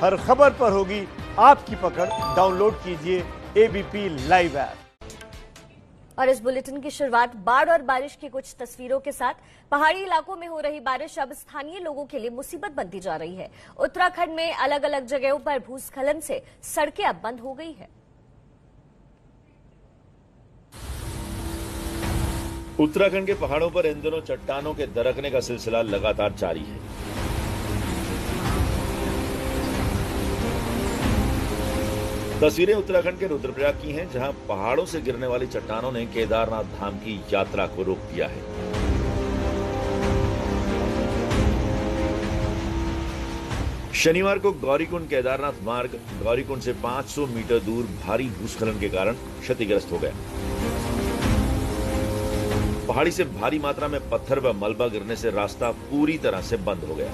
हर खबर पर होगी आपकी पकड़। डाउनलोड कीजिए एबीपी लाइव ऐप। और इस बुलेटिन की शुरुआत बाढ़ और बारिश की कुछ तस्वीरों के साथ। पहाड़ी इलाकों में हो रही बारिश अब स्थानीय लोगों के लिए मुसीबत बनती जा रही है। उत्तराखंड में अलग अलग जगहों पर भूस्खलन से सड़कें अब बंद हो गई है। उत्तराखंड के पहाड़ों पर इन दिनों चट्टानों के दरकने का सिलसिला लगातार जारी है। तस्वीरें उत्तराखंड के रुद्रप्रयाग की हैं, जहां पहाड़ों से गिरने वाली चट्टानों ने केदारनाथ धाम की यात्रा को रोक दिया है। शनिवार को गौरीकुंड केदारनाथ मार्ग गौरीकुंड से 500 मीटर दूर भारी भूस्खलन के कारण क्षतिग्रस्त हो गया। पहाड़ी से भारी मात्रा में पत्थर व मलबा गिरने से रास्ता पूरी तरह से बंद हो गया।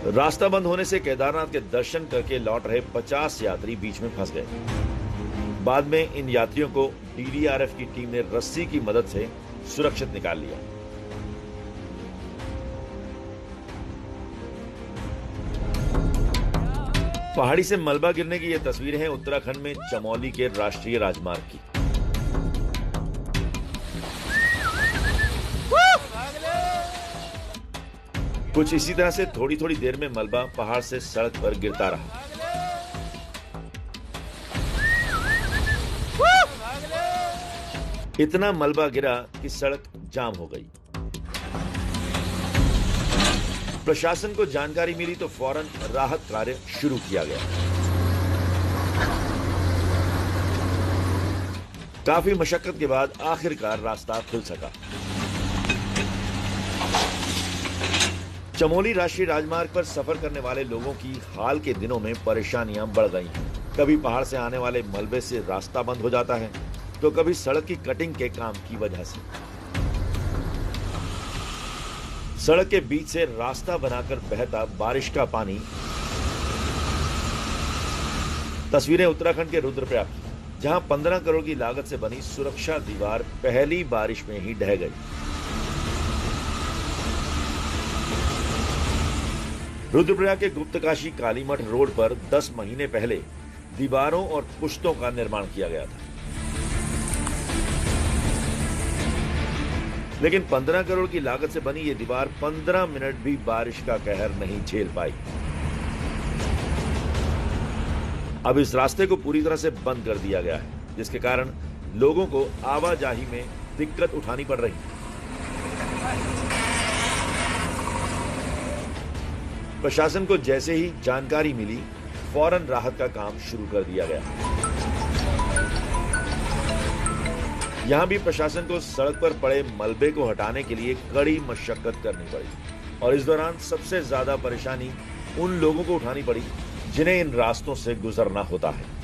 रास्ता बंद होने से केदारनाथ के दर्शन करके लौट रहे 50 यात्री बीच में फंस गए। बाद में इन यात्रियों को डीडीआरएफ की टीम ने रस्सी की मदद से सुरक्षित निकाल लिया। पहाड़ी से मलबा गिरने की ये तस्वीरें हैं उत्तराखंड में चमोली के राष्ट्रीय राजमार्ग की। कुछ इसी तरह से थोड़ी थोड़ी देर में मलबा पहाड़ से सड़क पर गिरता रहा। इतना मलबा गिरा कि सड़क जाम हो गई। प्रशासन को जानकारी मिली तो फौरन राहत कार्य शुरू किया गया। काफी मशक्कत के बाद आखिरकार रास्ता खुल सका। चमोली राष्ट्रीय राजमार्ग पर सफर करने वाले लोगों की हाल के दिनों में परेशानियां बढ़ गई हैं। कभी पहाड़ से आने वाले मलबे से रास्ता बंद हो जाता है, तो कभी सड़क की कटिंग के काम की वजह से सड़क के बीच से रास्ता बनाकर बहता बारिश का पानी। तस्वीरें उत्तराखंड के रुद्रप्रयाग की, जहां 15 करोड़ की लागत से बनी सुरक्षा दीवार पहली बारिश में ही ढह गई। रुद्रप्रयाग के गुप्तकाशी कालीमठ रोड पर 10 महीने पहले दीवारों और पुश्तों का निर्माण किया गया था, लेकिन 15 करोड़ की लागत से बनी ये दीवार 15 मिनट भी बारिश का कहर नहीं झेल पाई। अब इस रास्ते को पूरी तरह से बंद कर दिया गया है, जिसके कारण लोगों को आवाजाही में दिक्कत उठानी पड़ रही है। प्रशासन को जैसे ही जानकारी मिली, फौरन राहत का काम शुरू कर दिया गया। यहां भी प्रशासन को सड़क पर पड़े मलबे को हटाने के लिए कड़ी मशक्कत करनी पड़ी, और इस दौरान सबसे ज्यादा परेशानी उन लोगों को उठानी पड़ी जिन्हें इन रास्तों से गुजरना होता है।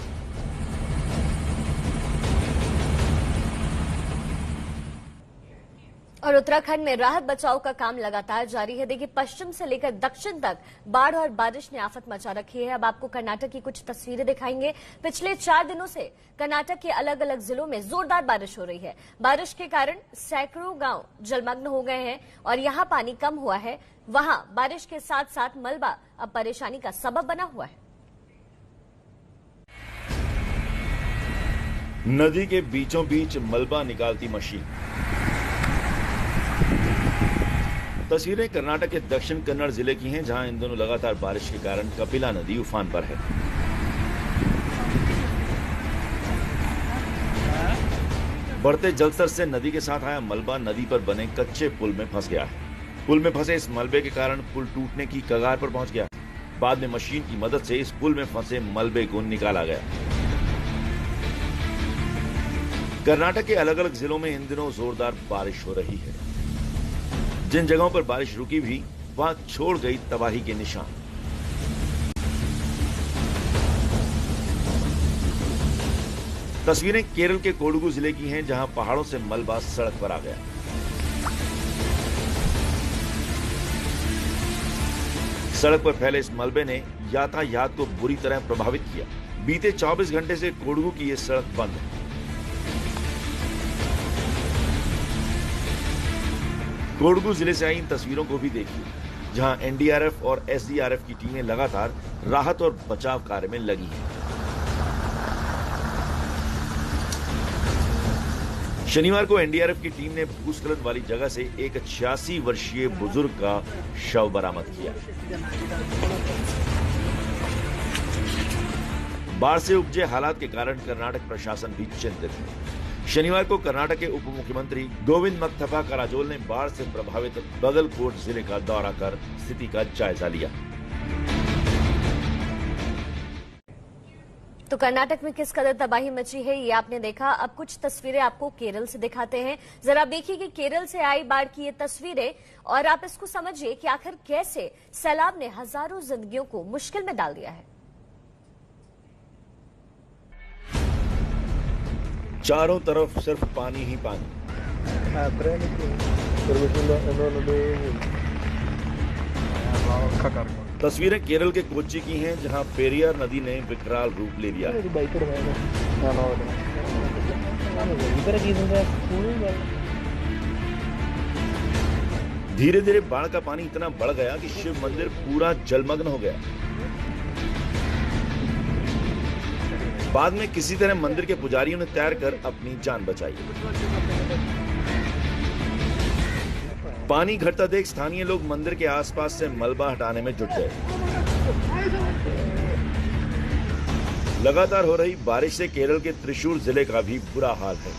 और उत्तराखंड में राहत बचाव का काम लगातार जारी है। देखिए, पश्चिम से लेकर दक्षिण तक बाढ़ और बारिश ने आफत मचा रखी है। अब आपको कर्नाटक की कुछ तस्वीरें दिखाएंगे। पिछले 4 दिनों से कर्नाटक के अलग अलग जिलों में जोरदार बारिश हो रही है। बारिश के कारण सैकड़ों गांव जलमग्न हो गए हैं और यहां पानी कम हुआ है। वहां बारिश के साथ साथ मलबा अब परेशानी का सबब बना हुआ है। नदी के बीचों बीच मलबा निकालती मशीन। तस्वीरें कर्नाटक के दक्षिण कन्नड़ जिले की हैं, जहां इन दिनों लगातार बारिश के कारण कपिला नदी उफान पर है। बढ़ते जलस्तर से नदी के साथ आया मलबा नदी पर बने कच्चे पुल में फंस गया है। पुल में फंसे इस मलबे के कारण पुल टूटने की कगार पर पहुंच गया। बाद में मशीन की मदद से इस पुल में फंसे मलबे को निकाला गया। कर्नाटक के अलग अलग जिलों में इन दिनों जोरदार बारिश हो रही है। जिन जगहों पर बारिश रुकी भी, वहां छोड़ गई तबाही के निशान। तस्वीरें केरल के कोडगु जिले की हैं, जहां पहाड़ों से मलबा सड़क पर आ गया। सड़क पर फैले इस मलबे ने यातायात को बुरी तरह प्रभावित किया। बीते 24 घंटे से कोडगु की यह सड़क बंद है। कोडगू जिले से आई इन तस्वीरों को भी देखिए, जहां एनडीआरएफ और एसडीआरएफ की टीमें लगातार राहत और बचाव कार्य में लगी हैं। शनिवार को एनडीआरएफ की टीम ने भूस्खलन वाली जगह से एक 86 वर्षीय बुजुर्ग का शव बरामद किया। बाढ़ से उपजे हालात के कारण कर्नाटक प्रशासन भी चिंतित है। शनिवार को कर्नाटक के उप मुख्यमंत्री गोविंद मक्थपा कराजोल ने बाढ़ से प्रभावित बगलकोट जिले का दौरा कर स्थिति का जायजा लिया। तो कर्नाटक में किस कदर तबाही मची है ये आपने देखा। अब कुछ तस्वीरें आपको केरल से दिखाते हैं। जरा देखिए कि केरल से आई बाढ़ की ये तस्वीरें और आप इसको समझिए कि आखिर कैसे सैलाब ने हजारों जिंदगियों को मुश्किल में डाल दिया है। चारों तरफ सिर्फ पानी ही पानी। तस्वीरें केरल के कोच्चि की हैं, जहां पेरियार नदी ने विकराल रूप ले लिया है। धीरे धीरे बाढ़ का पानी इतना बढ़ गया कि शिव मंदिर पूरा जलमग्न हो गया। बाद में किसी तरह मंदिर के पुजारियों ने तैरकर अपनी जान बचाई। पानी घटता देख स्थानीय लोग मंदिर के आसपास से मलबा हटाने में जुट गए। लगातार हो रही बारिश से केरल के त्रिशूर जिले का भी बुरा हाल है।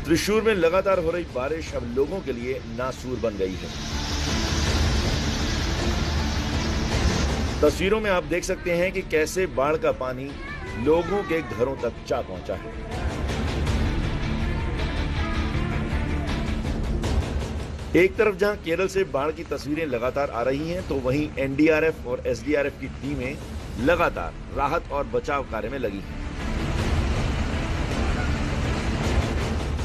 त्रिशूर में लगातार हो रही बारिश अब लोगों के लिए नासूर बन गई है। तस्वीरों में आप देख सकते हैं कि कैसे बाढ़ का पानी लोगों के घरों तक जा पहुंचा है। एक तरफ जहां केरल से बाढ़ की तस्वीरें लगातार आ रही हैं, तो वहीं एनडीआरएफ और एसडीआरएफ की टीमें लगातार राहत और बचाव कार्य में लगी हैं।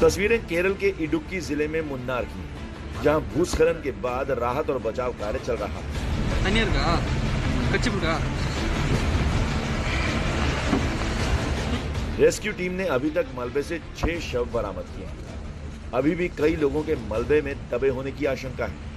तस्वीरें केरल के इडुक्की जिले में मुन्नार की हैं, जहां भूस्खलन के बाद राहत और बचाव कार्य चल रहा है। रेस्क्यू टीम ने अभी तक मलबे से 6 शव बरामद किए हैं। अभी भी कई लोगों के मलबे में दबे होने की आशंका है।